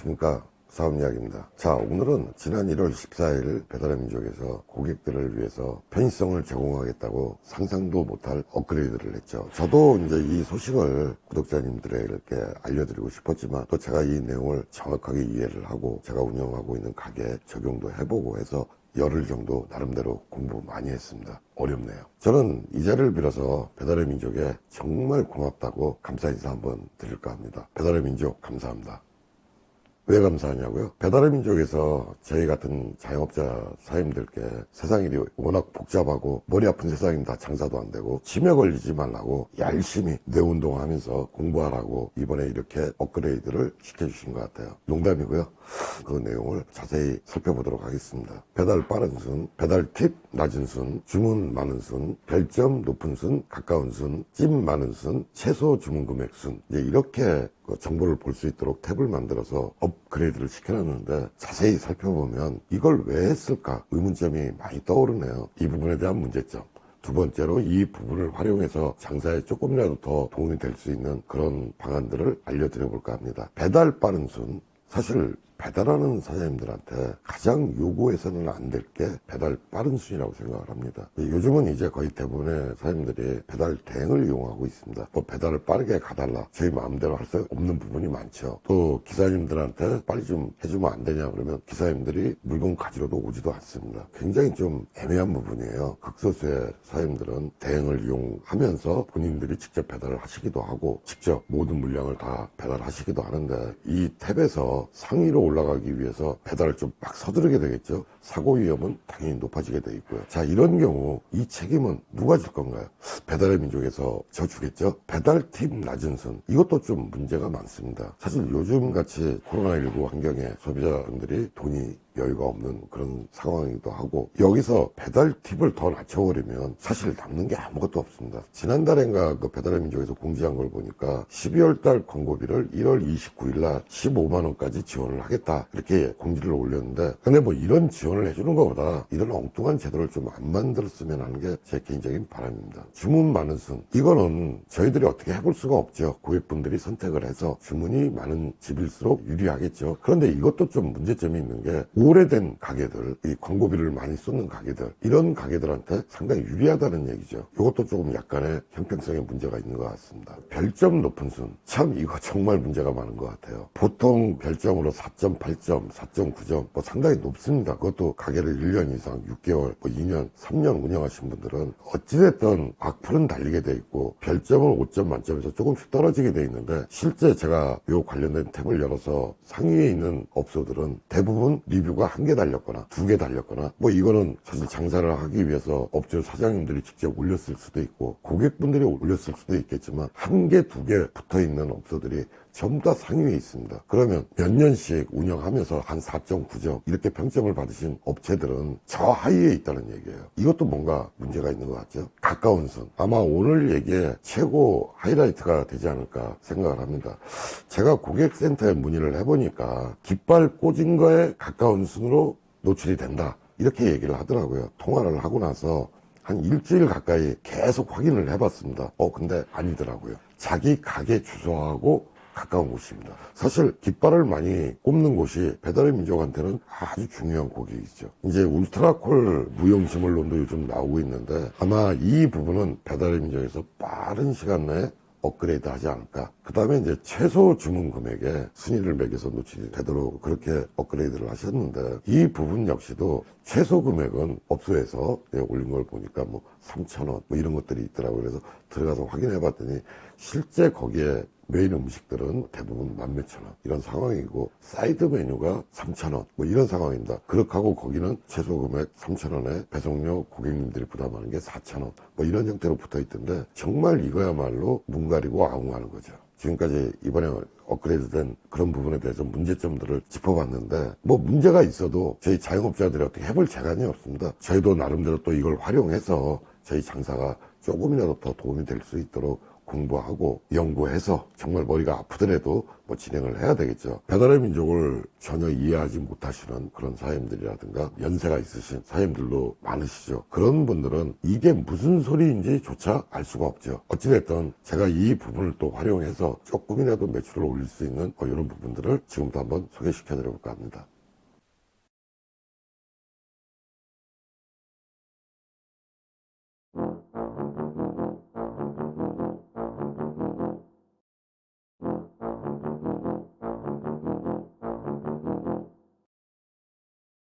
안녕하십니까, 사업이야기입니다. 자, 오늘은 지난 1월 14일 배달의 민족에서 고객들을 위해서 편의성을 제공하겠다고 상상도 못할 업그레이드를 했죠. 저도 이제 이 소식을 구독자님들에게 알려드리고 싶었지만 또 제가 이 내용을 정확하게 이해를 하고 제가 운영하고 있는 가게에 적용도 해보고 해서 열흘 정도 나름대로 공부 많이 했습니다. 어렵네요. 저는 이 자리를 빌어서 배달의 민족에 정말 고맙다고 감사 인사 한번 드릴까 합니다. 배달의 민족 감사합니다. 왜 감사하냐고요? 배달의 민족에서 저희 같은 자영업자 사장님들께 세상 일이 워낙 복잡하고 머리 아픈 세상입니다. 장사도 안 되고 치매 걸리지 말라고 열심히 뇌운동하면서 공부하라고 이번에 이렇게 업그레이드를 시켜주신 것 같아요. 농담이고요. 그 내용을 자세히 살펴보도록 하겠습니다. 배달 빠른 순, 배달 팁 낮은 순, 주문 많은 순, 별점 높은 순, 가까운 순, 찜 많은 순, 최소 주문 금액 순, 이제 이렇게 정보를 볼 수 있도록 탭을 만들어서 업그레이드를 시켜놨는데 자세히 살펴보면 이걸 왜 했을까 의문점이 많이 떠오르네요. 이 부분에 대한 문제점. 두 번째로 이 부분을 활용해서 장사에 조금이라도 더 도움이 될 수 있는 그런 방안들을 알려드려 볼까 합니다. 배달 빠른 순, 사실 배달하는 사장님들한테 가장 요구해서는 안 될 게 배달 빠른 순이라고 생각을 합니다. 요즘은 이제 거의 대부분의 사장님들이 배달 대행을 이용하고 있습니다. 뭐 배달을 빠르게 가달라 저희 마음대로 할 수 없는 부분이 많죠. 또 기사님들한테 빨리 좀 해주면 안 되냐 그러면 기사님들이 물건 가지러도 오지도 않습니다. 굉장히 좀 애매한 부분이에요. 극소수의 사장님들은 대행을 이용하면서 본인들이 직접 배달을 하시기도 하고 직접 모든 물량을 다 배달하시기도 하는데 이 탭에서 상위로 올라가기 위해서 배달을 좀 막 서두르게 되겠죠. 사고 위험은 당연히 높아지게 돼 있고요. 자, 이런 경우 이 책임은 누가 질 건가요? 배달의 민족에서 져주겠죠. 배달 팁 낮은 순, 이것도 좀 문제가 많습니다. 사실 요즘같이 코로나19 환경에 소비자분들이 돈이 여유가 없는 그런 상황이기도 하고 여기서 배달 팁을 더 낮춰버리면 사실 남는 게 아무것도 없습니다. 지난달인가 그 배달의 민족에서 공지한 걸 보니까 12월달 광고비를 1월 29일 날 15만 원까지 지원을 하겠다 이렇게 공지를 올렸는데 근데 뭐 이런 지원을 해주는 것보다 이런 엉뚱한 제도를 좀 안 만들었으면 하는 게 제 개인적인 바람입니다. 주문 많은 순, 이거는 저희들이 어떻게 해볼 수가 없죠. 고객분들이 선택을 해서 주문이 많은 집일수록 유리하겠죠. 그런데 이것도 좀 문제점이 있는 게 오래된 가게들, 이 광고비를 많이 쏟는 가게들, 이런 가게들한테 상당히 유리하다는 얘기죠. 이것도 조금 약간의 형평성에 문제가 있는 것 같습니다. 별점 높은 순, 참 이거 정말 문제가 많은 것 같아요. 보통 별점으로 4.8점, 4.9점 뭐 상당히 높습니다. 그것도 가게를 1년 이상, 6개월, 뭐 2년, 3년 운영하신 분들은 어찌됐든 악플은 달리게 돼 있고 별점은 5점 만점에서 조금씩 떨어지게 돼 있는데 실제 제가 이 관련된 탭을 열어서 상위에 있는 업소들은 대부분 리뷰가 1개 달렸거나 2개 달렸거나 뭐 이거는 사실 장사를 하기 위해서 업체 사장님들이 직접 올렸을 수도 있고 고객분들이 올렸을 수도 있겠지만 1개, 2개 붙어있는 업소들이 전부 다 상위에 있습니다. 그러면 몇 년씩 운영하면서 한 4.9점 이렇게 평점을 받으신 업체들은 저 하위에 있다는 얘기예요. 이것도 뭔가 문제가 있는 것 같죠. 가까운 순, 아마 오늘 얘기에 최고 하이라이트가 되지 않을까 생각을 합니다. 제가 고객센터에 문의를 해보니까 깃발 꽂은 거에 가까운 순으로 노출이 된다 이렇게 얘기를 하더라고요. 통화를 하고 나서 한 일주일 가까이 계속 확인을 해봤습니다. 근데 아니더라고요. 자기 가게 주소하고 가까운 곳입니다. 사실 깃발을 많이 꼽는 곳이 배달의 민족한테는 아주 중요한 고객이죠. 이제 울트라콜 무용시물론도 요즘 나오고 있는데 아마 이 부분은 배달의 민족에서 빠른 시간 내에 업그레이드 하지 않을까. 그 다음에 이제 최소 주문 금액에 순위를 매겨서 노출이 되도록 그렇게 업그레이드를 하셨는데 이 부분 역시도 최소 금액은 업소에서 올린 걸 보니까 뭐 3,000원 뭐 이런 것들이 있더라고요. 그래서 들어가서 확인해 봤더니 실제 거기에 메인 음식들은 대부분 14,000원 이런 상황이고 사이드 메뉴가 3,000원 뭐 이런 상황입니다. 그렇게 하고 거기는 최소 금액 3,000원에 배송료 고객님들이 부담하는 게 4,000원 뭐 이런 형태로 붙어 있던데 정말 이거야말로 눈 가리고 아웅하는 거죠. 지금까지 이번에 업그레이드된 그런 부분에 대해서 문제점들을 짚어봤는데 뭐 문제가 있어도 저희 자영업자들이 어떻게 해볼 재간이 없습니다. 저희도 나름대로 또 이걸 활용해서 저희 장사가 조금이라도 더 도움이 될 수 있도록 공부하고 연구해서 정말 머리가 아프더라도 뭐 진행을 해야 되겠죠. 배달의 민족을 전혀 이해하지 못하시는 그런 사장님들이라든가 연세가 있으신 사장님들도 많으시죠. 그런 분들은 이게 무슨 소리인지 조차 알 수가 없죠. 어찌됐든 제가 이 부분을 또 활용해서 조금이라도 매출을 올릴 수 있는 이런 부분들을 지금부터 한번 소개시켜 드려볼까 합니다.